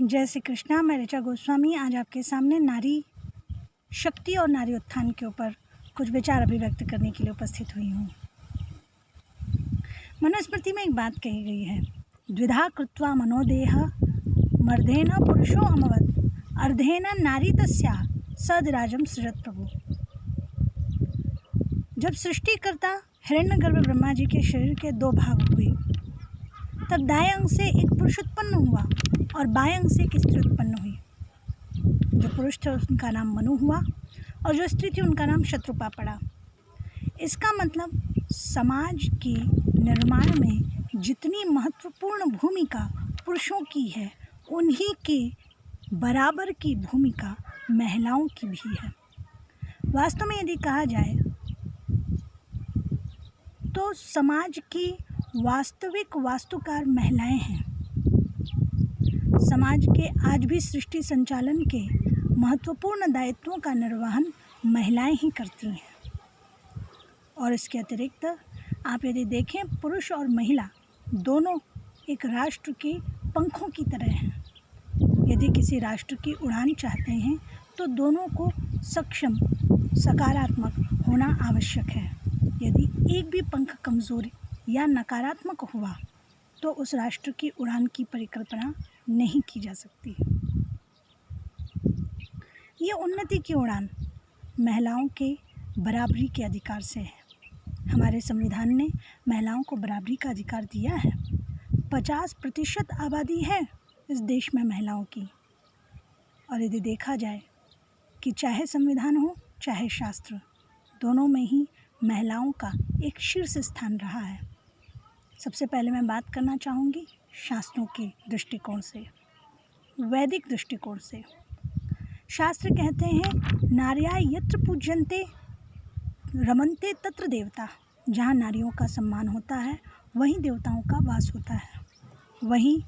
जय श्री कृष्णा। मैं ऋचा गोस्वामी आज आपके सामने नारी शक्ति और नारी उत्थान के ऊपर कुछ विचार अभिव्यक्त करने के लिए उपस्थित हुई हूँ। मनुस्मृति में एक बात कही गई है, द्विधा कृत्वा मनोदेह मर्देन पुरुषो अमवत् अर्धेन नारी तस्या सदराजम सृजत प्रभु। जब सृष्टिकर्ता हिरण्यगर्भ ब्रह्मा जी के शरीर के दो भाग हुए, तब दाएं अंग से एक पुरुष उत्पन्न हुआ और बाएं अंग से एक स्त्री उत्पन्न हुई। जो पुरुष थे उनका नाम मनु हुआ और जो स्त्री थी उनका नाम शत्रुपा पड़ा। इसका मतलब समाज के निर्माण में जितनी महत्वपूर्ण भूमिका पुरुषों की है, उन्हीं के बराबर की भूमिका महिलाओं की भी है। वास्तव में यदि कहा जाए तो समाज की वास्तविक वास्तुकार महिलाएं हैं। समाज के आज भी सृष्टि संचालन के महत्वपूर्ण दायित्वों का निर्वहन महिलाएं ही करती हैं। और इसके अतिरिक्त आप यदि देखें, पुरुष और महिला दोनों एक राष्ट्र के पंखों की तरह हैं। यदि किसी राष्ट्र की उड़ान चाहते हैं तो दोनों को सक्षम, सकारात्मक होना आवश्यक है। यदि एक भी पंख कमज़ोर या नकारात्मक हुआ तो उस राष्ट्र की उड़ान की परिकल्पना नहीं की जा सकती। ये उन्नति की उड़ान महिलाओं के बराबरी के अधिकार से है। हमारे संविधान ने महिलाओं को बराबरी का अधिकार दिया है। 50% आबादी है इस देश में महिलाओं की। और यदि देखा जाए कि चाहे संविधान हो चाहे शास्त्र, दोनों में ही महिलाओं का एक शीर्ष स्थान रहा है। सबसे पहले मैं बात करना चाहूँगी शास्त्रों के दृष्टिकोण से, वैदिक दृष्टिकोण से। शास्त्र कहते हैं, नार्या यत्र पूज्यन्ते रमन्ते तत्र देवता। जहाँ नारियों का सम्मान होता है वहीं देवताओं का वास होता है, वहीं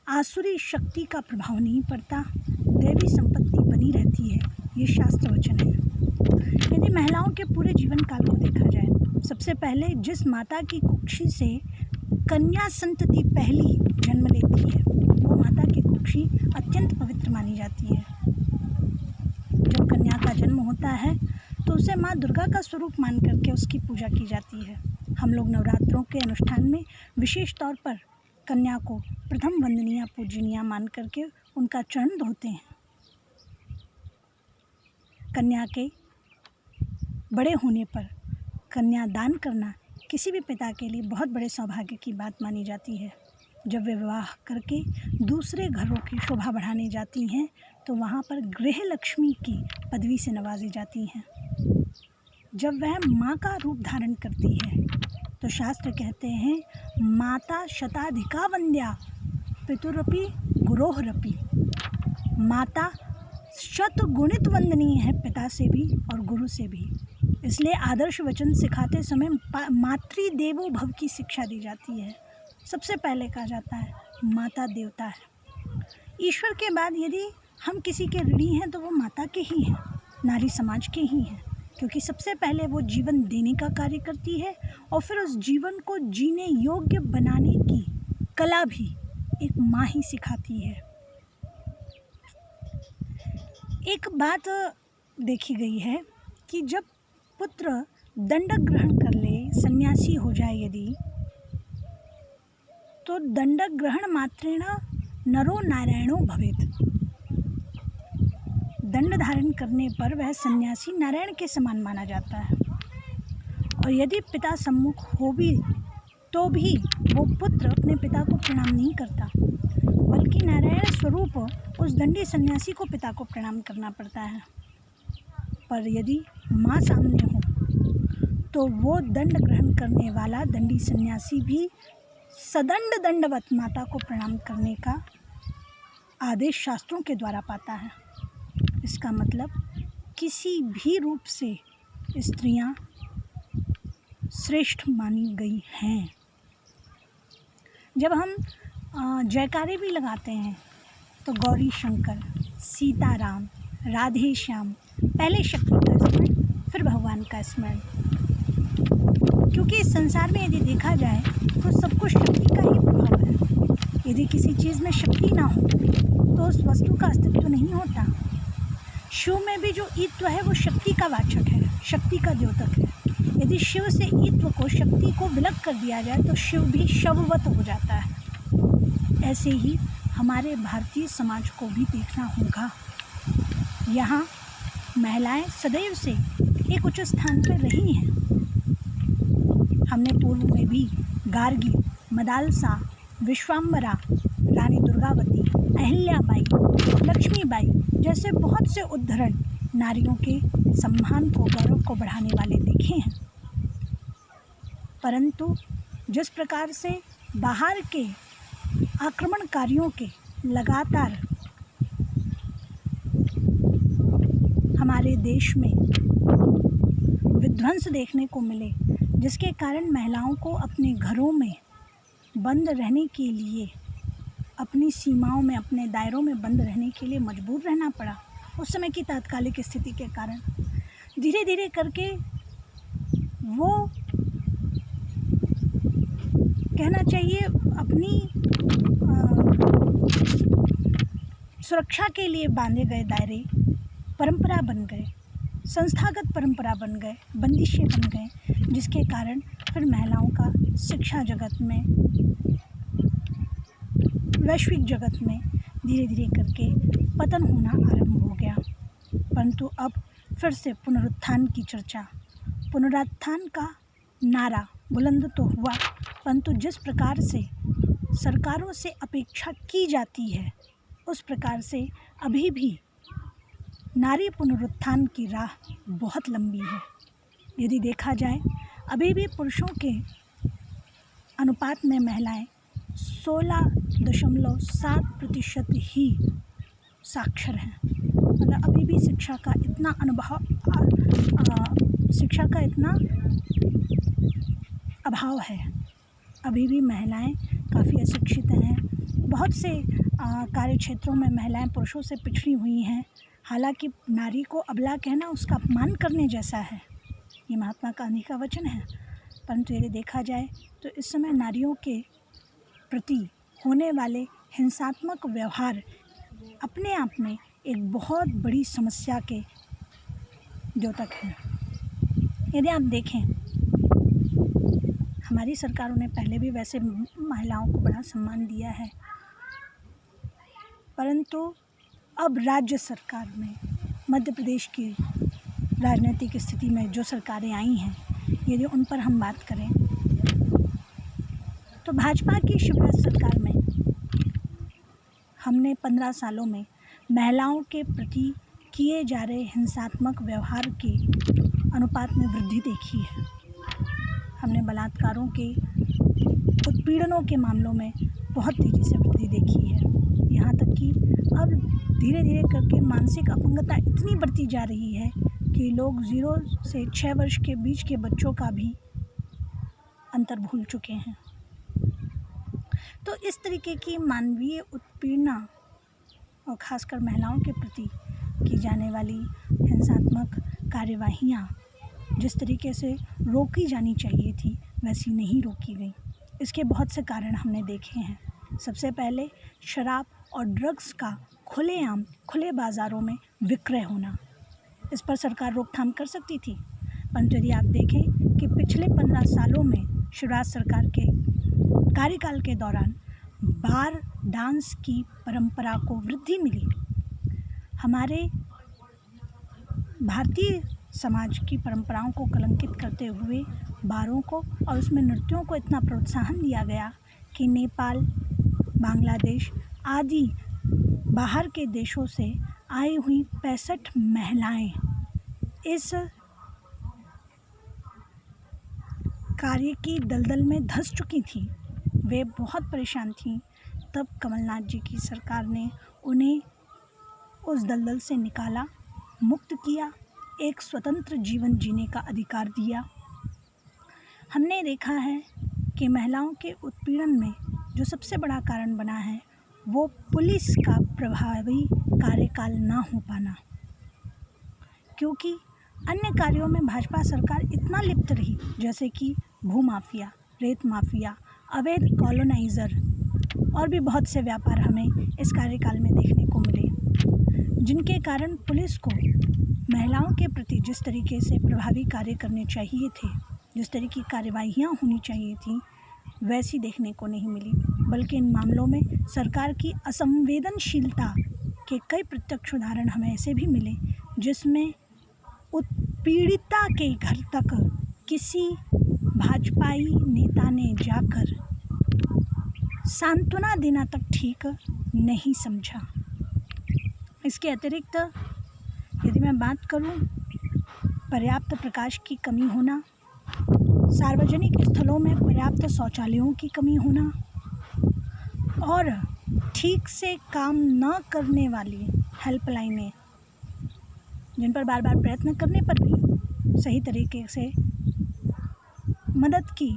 आसुरी शक्ति का प्रभाव नहीं पड़ता, दैवी संपत्ति बनी रहती है। ये शास्त्र वचन है। यदि महिलाओं के पूरे जीवन काल को देखा जाए, सबसे पहले जिस माता की कुक्षी से कन्या संतति पहली जन्म लेती है, वो माता की कुक्षी अत्यंत पवित्र मानी जाती है। जब कन्या का जन्म होता है तो उसे माँ दुर्गा का स्वरूप मान करके उसकी पूजा की जाती है। हम लोग नवरात्रों के अनुष्ठान में विशेष तौर पर कन्या को प्रथम वंदनीय पूजनीय मान करके उनका चरण धोते हैं। कन्या के बड़े होने पर कन्या दान करना किसी भी पिता के लिए बहुत बड़े सौभाग्य की बात मानी जाती है। जब वे विवाह करके दूसरे घरों की शोभा बढ़ाने जाती हैं तो वहाँ पर गृह लक्ष्मी की पदवी से नवाजी जाती हैं। जब वह माँ का रूप धारण करती है तो शास्त्र कहते हैं, माता शताधिका वंद्या पितुरपि गुरोहरपि। माता शतगुणित वंदनीय है, पिता से भी और गुरु से भी। इसलिए आदर्श वचन सिखाते समय मातृदेवो भव की शिक्षा दी जाती है। सबसे पहले कहा जाता है माता देवता है। ईश्वर के बाद यदि हम किसी के ऋणी हैं तो वो माता के ही हैं, नारी समाज के ही हैं, क्योंकि सबसे पहले वो जीवन देने का कार्य करती है और फिर उस जीवन को जीने योग्य बनाने की कला भी एक माँ ही सिखाती है। एक बात देखी गई है कि जब पुत्र दंडक ग्रहण कर ले, सन्यासी हो जाए यदि, तो दंडक ग्रहण मात्रेण नरो नारायणो भवेत्। दंड धारण करने पर वह सन्यासी नारायण के समान माना जाता है। और यदि पिता सम्मुख हो भी तो भी वो पुत्र अपने पिता को प्रणाम नहीं करता, बल्कि नारायण स्वरूप उस दंडी सन्यासी को पिता को प्रणाम करना पड़ता है। पर यदि माँ सामने हो तो वो दंड ग्रहण करने वाला दंडी सन्यासी भी सदंड दंडवत माता को प्रणाम करने का आदेश शास्त्रों के द्वारा पाता है। इसका मतलब किसी भी रूप से स्त्रियां श्रेष्ठ मानी गई हैं। जब हम जयकारे भी लगाते हैं तो गौरी शंकर, सीताराम, राधे श्याम, पहले शक्ति का स्मरण फिर भगवान का स्मरण। क्योंकि इस संसार में यदि देखा जाए तो सब कुछ शक्ति का ही प्रभाव है। यदि किसी चीज़ में शक्ति ना हो तो उस ईत्व का अस्तित्व नहीं होता। शिव में भी जो ईत्व है वो शक्ति का वाचक है, शक्ति का द्योतक है। यदि शिव से ईत्व को, शक्ति को विलग कर दिया जाए तो शिव भी शववत हो जाता है। ऐसे ही हमारे भारतीय समाज को भी देखना होगा। यहाँ महिलाएं सदैव से एक उच्च स्थान पर रही हैं। हमने पूर्व में भी गार्गी, मदालसा, विश्वाम्बरा, रानी दुर्गावती, अहिल्याबाई, लक्ष्मीबाई जैसे बहुत से उदाहरण नारियों के सम्मान को, गौरव को बढ़ाने वाले देखे हैं। परंतु जिस प्रकार से बाहर के आक्रमणकारियों के लगातार हमारे देश में विध्वंस देखने को मिले, जिसके कारण महिलाओं को अपने घरों में बंद रहने के लिए, अपनी सीमाओं में, अपने दायरों में बंद रहने के लिए मजबूर रहना पड़ा। उस समय की तात्कालिक स्थिति के कारण धीरे धीरे करके वो कहना चाहिए अपनी सुरक्षा के लिए बांधे गए दायरे परंपरा बन गए, संस्थागत परंपरा बन गए, बंदिशें बन गए, जिसके कारण फिर महिलाओं का शिक्षा जगत में, वैश्विक जगत में धीरे धीरे करके पतन होना आरंभ हो गया। परंतु अब फिर से पुनरुत्थान की चर्चा, पुनरुत्थान का नारा बुलंद तो हुआ, परंतु जिस प्रकार से सरकारों से अपेक्षा की जाती है उस प्रकार से अभी भी नारी पुनरुत्थान की राह बहुत लंबी है। यदि देखा जाए अभी भी पुरुषों के अनुपात में महिलाएं 16.7% ही साक्षर हैं। मतलब अभी भी शिक्षा का इतना अभाव है। अभी भी महिलाएं काफ़ी अशिक्षित हैं। बहुत से कार्य क्षेत्रों में महिलाएं पुरुषों से पिछड़ी हुई हैं। हालांकि नारी को अबला कहना उसका अपमान करने जैसा है, ये महात्मा गांधी का वचन है। परंतु यदि देखा जाए तो इस समय नारियों के प्रति होने वाले हिंसात्मक व्यवहार अपने आप में एक बहुत बड़ी समस्या के द्योतक हैं। यदि आप देखें, हमारी सरकारों ने पहले भी वैसे महिलाओं को बड़ा सम्मान दिया है, परंतु अब राज्य सरकार में, मध्य प्रदेश की राजनीतिक स्थिति में जो सरकारें आई हैं, यदि उन पर हम बात करें तो भाजपा की शिवराज सरकार में हमने 15 सालों में महिलाओं के प्रति किए जा रहे हिंसात्मक व्यवहार के अनुपात में वृद्धि देखी है। हमने बलात्कारों के, उत्पीड़नों के मामलों में बहुत तेज़ी से वृद्धि देखी है। यहाँ तक कि अब धीरे धीरे करके मानसिक अपंगता इतनी बढ़ती जा रही है कि लोग 0 से 6 वर्ष के बीच के बच्चों का भी अंतर भूल चुके हैं। तो इस तरीके की मानवीय उत्पीड़ना और ख़ासकर महिलाओं के प्रति की जाने वाली हिंसात्मक कार्यवाहियाँ जिस तरीके से रोकी जानी चाहिए थी वैसी नहीं रोकी गई। इसके बहुत से कारण हमने देखे हैं। सबसे पहले शराब और ड्रग्स का खुलेआम, खुले बाज़ारों में विक्रय होना, इस पर सरकार रोकथाम कर सकती थी। परंतु यदि आप देखें कि पिछले 15 सालों में शिवराज सरकार के कार्यकाल के दौरान बार डांस की परंपरा को वृद्धि मिली। हमारे भारतीय समाज की परंपराओं को कलंकित करते हुए बारों को और उसमें नृत्यों को इतना प्रोत्साहन दिया गया कि नेपाल, बांग्लादेश आदि बाहर के देशों से आई हुई 65 महिलाएं इस कार्य की दलदल में धंस चुकी थीं। वे बहुत परेशान थीं। तब कमलनाथ जी की सरकार ने उन्हें उस दलदल से निकाला, मुक्त किया, एक स्वतंत्र जीवन जीने का अधिकार दिया। हमने देखा है कि महिलाओं के उत्पीड़न में जो सबसे बड़ा कारण बना है वो पुलिस का प्रभावी कार्यकाल ना हो पाना, क्योंकि अन्य कार्यों में भाजपा सरकार इतना लिप्त रही, जैसे कि भूमाफिया, रेत माफिया, अवैध कॉलोनाइज़र और भी बहुत से व्यापार हमें इस कार्यकाल में देखने को मिले। जिनके कारण पुलिस को महिलाओं के प्रति जिस तरीके से प्रभावी कार्य करने चाहिए थे, जिस तरह की कार्यवाहियाँ होनी चाहिए थी, वैसी देखने को नहीं मिली, बल्कि इन मामलों में सरकार की असंवेदनशीलता के कई प्रत्यक्ष उदाहरण हमें ऐसे भी मिले जिसमें उत्पीड़िता के घर तक किसी भाजपाई नेता ने जाकर सांत्वना देना तक ठीक नहीं समझा। इसके अतिरिक्त यदि मैं बात करूं, पर्याप्त प्रकाश की कमी होना, सार्वजनिक स्थलों में पर्याप्त शौचालयों की कमी होना और ठीक से काम न करने वाली हेल्पलाइनें, जिन पर बार बार प्रयत्न करने पर भी सही तरीके से मदद की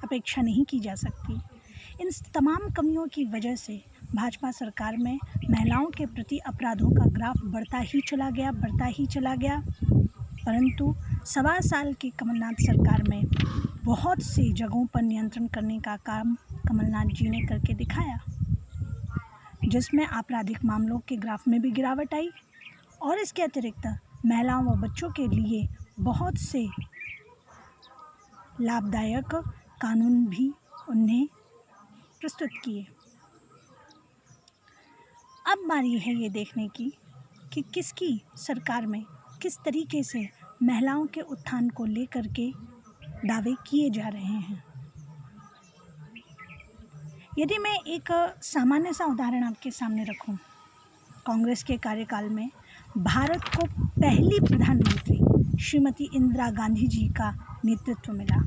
अपेक्षा नहीं की जा सकती, इन तमाम कमियों की वजह से भाजपा सरकार में महिलाओं के प्रति अपराधों का ग्राफ बढ़ता ही चला गया। परंतु 1.25 साल की कमलनाथ सरकार में बहुत सी जगहों पर नियंत्रण करने का काम कमलनाथ जी ने करके दिखाया, जिसमें आपराधिक मामलों के ग्राफ में भी गिरावट आई और इसके अतिरिक्त महिलाओं व बच्चों के लिए बहुत से लाभदायक कानून भी उन्हें प्रस्तुत किए। अब बारी है ये देखने की कि किसकी सरकार में किस तरीके से महिलाओं के उत्थान को लेकर के दावे किए जा रहे हैं। यदि मैं एक सामान्य सा उदाहरण आपके सामने रखूं, कांग्रेस के कार्यकाल में भारत को पहली प्रधानमंत्री श्रीमती इंदिरा गांधी जी का नेतृत्व मिला।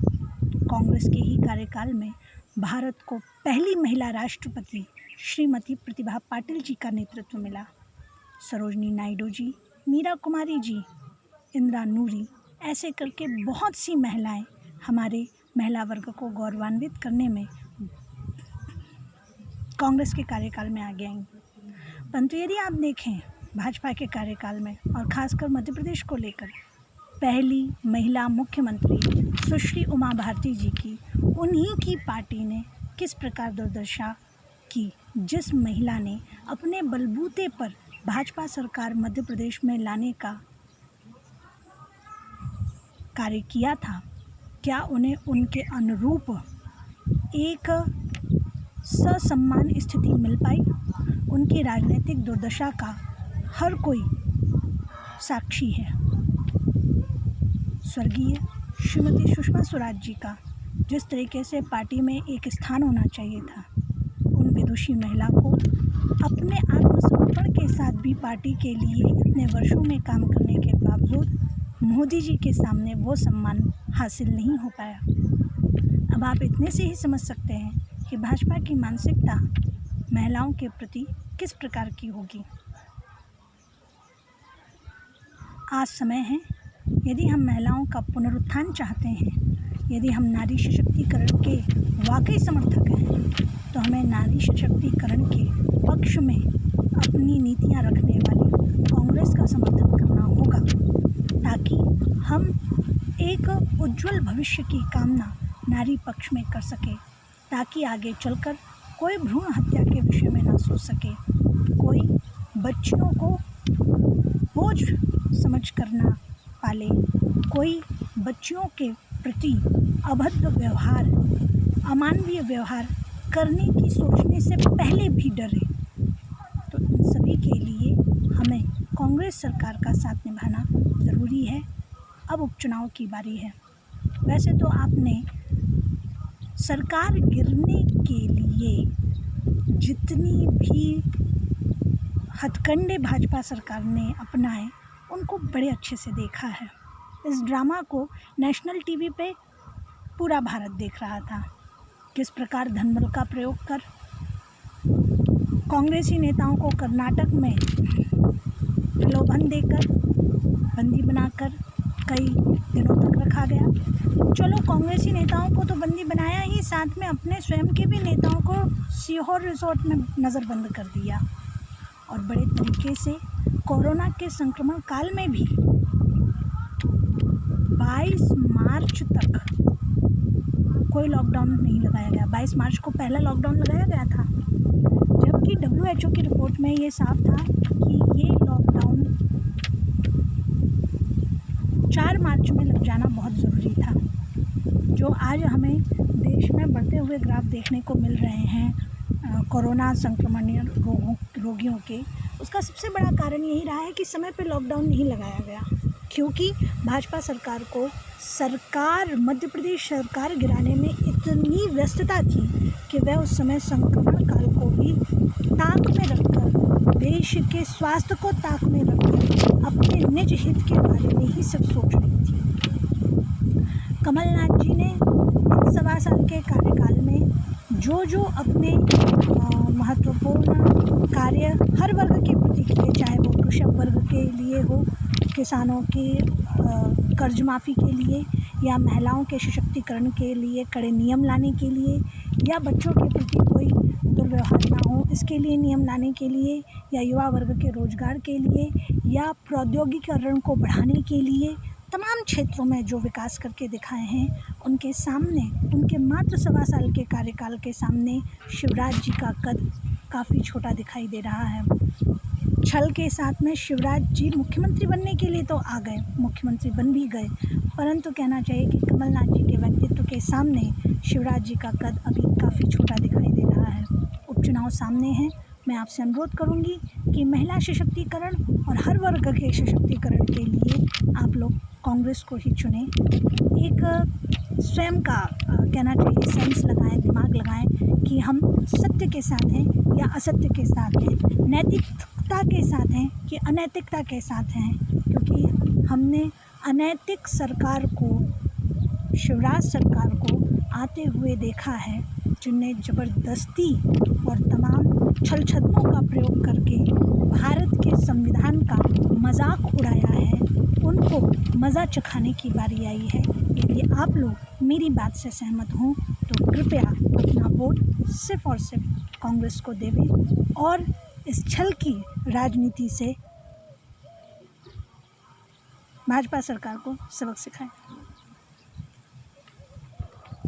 कांग्रेस के ही कार्यकाल में भारत को पहली महिला राष्ट्रपति श्रीमती प्रतिभा पाटिल जी का नेतृत्व मिला। सरोजनी नायडू जी, मीरा कुमारी जी, इंदिरा नूरी, ऐसे करके बहुत सी महिलाएं हमारे महिला वर्ग को गौरवान्वित करने में कांग्रेस के कार्यकाल में आगे आईं। परंतु यदि आप देखें भाजपा के कार्यकाल में और ख़ासकर मध्य प्रदेश को लेकर, पहली महिला मुख्यमंत्री सुश्री उमा भारती जी की उन्हीं की पार्टी ने किस प्रकार दुर्दशा की, जिस महिला ने अपने बलबूते पर भाजपा सरकार मध्य प्रदेश में लाने का कार्य किया था, क्या उन्हें उनके अनुरूप एक ससम्मान स्थिति मिल पाई? उनकी राजनीतिक दुर्दशा का हर कोई साक्षी है। स्वर्गीय श्रीमती सुषमा स्वराज जी का जिस तरीके से पार्टी में एक स्थान होना चाहिए था, उन विदुषी महिला को अपने आत्मसमर्पण के साथ भी पार्टी के लिए इतने वर्षों में काम करने के बावजूद मोदी जी के सामने वो सम्मान हासिल नहीं हो पाया। अब आप इतने से ही समझ सकते हैं कि भाजपा की मानसिकता महिलाओं के प्रति किस प्रकार की होगी। आज समय है, यदि हम महिलाओं का पुनरुत्थान चाहते हैं, यदि हम नारी सशक्तिकरण के वाकई समर्थक हैं, तो हमें नारी सशक्तिकरण के पक्ष में अपनी नीतियां रखने वाली कांग्रेस का समर्थन करना होगा, ताकि हम एक उज्जवल भविष्य की कामना नारी पक्ष में कर सके, ताकि आगे चलकर कोई भ्रूण हत्या के विषय में ना सोच सके, कोई बच्चियों को बोझ समझ कर ना पाले, कोई बच्चियों के प्रति अभद्र व्यवहार, अमानवीय व्यवहार करने की सोचने से पहले भी डरे। तो इन सभी के लिए हमें कांग्रेस सरकार का साथ निभाना ज़रूरी है। अब उपचुनाव की बारी है। वैसे तो आपने सरकार गिरने के लिए जितनी भी हथकंडे भाजपा सरकार ने अपनाए, उनको बड़े अच्छे से देखा है। इस ड्रामा को नेशनल टीवी पे पूरा भारत देख रहा था, किस प्रकार धनबल का प्रयोग कर कांग्रेसी नेताओं को कर्नाटक में प्रलोभन देकर बंदी बनाकर कई दिनों तक रखा गया। चलो, कांग्रेसी नेताओं को तो बंदी बनाया ही, साथ में अपने स्वयं के भी नेताओं को सीहोर रिजॉर्ट में नज़रबंद कर दिया। और बड़े तरीके से कोरोना के संक्रमण काल में भी 22 मार्च तक कोई लॉकडाउन नहीं लगाया गया। 22 मार्च को पहला लॉकडाउन लगाया गया था, जबकि जबकि WHO की रिपोर्ट में ये साफ था कि ये लॉकडाउन 4 मार्च में लग जाना बहुत ज़रूरी था। जो आज हमें देश में बढ़ते हुए ग्राफ देखने को मिल रहे हैं कोरोना संक्रमण रोगियों के, उसका सबसे बड़ा कारण यही रहा है कि समय पे लॉकडाउन नहीं लगाया गया, क्योंकि भाजपा सरकार को मध्य प्रदेश सरकार गिराने में इतनी व्यस्तता थी कि वह उस समय संक्रमण काल को भी ताक में रखकर, देश के स्वास्थ्य को ताक में रखकर अपने निज हित के बारे में ही सिर्फ सोच रही थी। कमलनाथ जी ने 1.25 साल के कार्यकाल में जो अपने महत्वपूर्ण कार्य हर वर्ग के प्रति किए, चाहे वो कृषक वर्ग के लिए हो, किसानों के कर्ज माफ़ी के लिए, या महिलाओं के सशक्तिकरण के लिए कड़े नियम लाने के लिए, या बच्चों के प्रति कोई दुर्व्यवहार ना हो इसके लिए नियम लाने के लिए, या युवा वर्ग के रोजगार के लिए, या प्रौद्योगिकीकरण को बढ़ाने के लिए, तमाम क्षेत्रों में जो विकास करके दिखाए हैं, उनके सामने, उनके मात्र 1.25 साल के कार्यकाल के सामने शिवराज जी का कद काफ़ी छोटा दिखाई दे रहा है। छल के साथ में शिवराज जी मुख्यमंत्री बनने के लिए तो आ गए, मुख्यमंत्री बन भी गए, परंतु कहना चाहिए कि कमलनाथ जी के व्यक्तित्व के सामने शिवराज जी का कद अभी काफ़ी छोटा दिखाई दे रहा है। उपचुनाव सामने हैं। मैं आपसे अनुरोध करूंगी कि महिला सशक्तिकरण और हर वर्ग के सशक्तिकरण के लिए आप लोग कांग्रेस को ही चुनें। एक स्वयं का कहना चाहिए सेंस लगाएं, दिमाग लगाएं कि हम सत्य के साथ हैं या असत्य के साथ हैं, नैतिकता के साथ हैं कि अनैतिकता के साथ हैं, क्योंकि हमने अनैतिक सरकार को, शिवराज सरकार को आते हुए देखा है, जिनने ज़बरदस्ती और तमाम छल छद्मों का प्रयोग करके भारत के संविधान का मजाक उड़ाया है। उनको मज़ा चखाने की बारी आई है। यदि आप लोग मेरी बात से सहमत हों तो कृपया अपना वोट सिर्फ और सिर्फ कांग्रेस को देवें और इस छल की राजनीति से भाजपा सरकार को सबक सिखाएं।